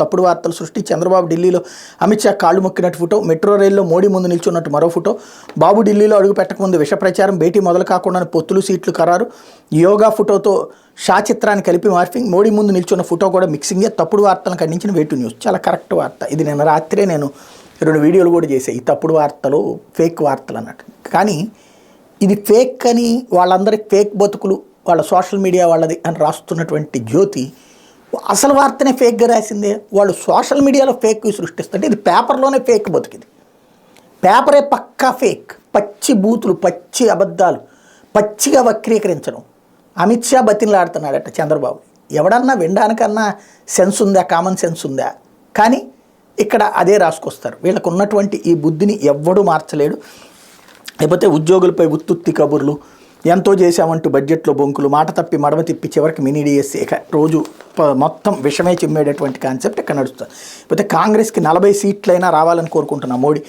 తప్పుడు వార్తలు సృష్టి చంద్రబాబు ఢిల్లీలో అమిత్ షా కాళ్ళు మొక్కినట్టు ఫోటో, మెట్రో రైల్లో మోడీ ముందు నిల్చున్నట్టు మరో ఫోటో, బాబు ఢిల్లీలో అడుగు పెట్టకముందు విష ప్రచారం, భేటీ మొదలు కాకుండా పొత్తులు సీట్లు ఖరారు, యోగా ఫోటోతో షా చిత్రాన్ని కలిపి మార్ఫింగ్, మోడీ ముందు నిల్చున్న ఫోటో కూడా మిక్సింగే, తప్పుడు వార్తలను ఖండించిన వేటు న్యూస్. చాలా కరెక్ట్ వార్త ఇది. నిన్న రాత్రే నేను 2 వీడియోలు కూడా చేశాను, ఈ తప్పుడు వార్తలు ఫేక్ వార్తలు అన్నట్టు. కానీ ఇది ఫేక్ అని వాళ్ళందరి ఫేక్ బతుకులు వాళ్ళ సోషల్ మీడియా వాళ్ళది అని రాస్తున్నటువంటి జ్యోతి అసలు వార్తనే ఫేక్గా రాసిందే. వాళ్ళు సోషల్ మీడియాలో ఫేక్ సృష్టిస్తుంటే ఇది పేపర్లోనే ఫేక్ బతికింది. పేపరే పక్కా ఫేక్, పచ్చి బూతులు, పచ్చి అబద్ధాలు, పచ్చిగా వక్రీకరించడం. అమిత్ షా బతిన్లాడుతున్నాడట చంద్రబాబు. ఎవడన్నా వినడానికన్నా సెన్స్ ఉందా, కామన్ సెన్స్ ఉందా? కానీ ఇక్కడ అదే రాసుకొస్తారు. వీళ్ళకు ఉన్నటువంటి ఈ బుద్ధిని ఎవ్వడూ మార్చలేడు. లేకపోతే ఉద్యోగులపై ఉత్తుత్తి కబుర్లు, ఎంతో చేశామంటూ బడ్జెట్లో బొంకులు, మాట తప్పి మడమ తిప్పి చివరికి మినీ డిఎస్సీ, ఇక రోజు మొత్తం విషమే చిమ్మేటటువంటి కాన్సెప్ట్ ఇక్కడ నడుస్తుంది. లేకపోతే కాంగ్రెస్కి 40 సీట్లైనా రావాలని కోరుకుంటున్నా మోడీ.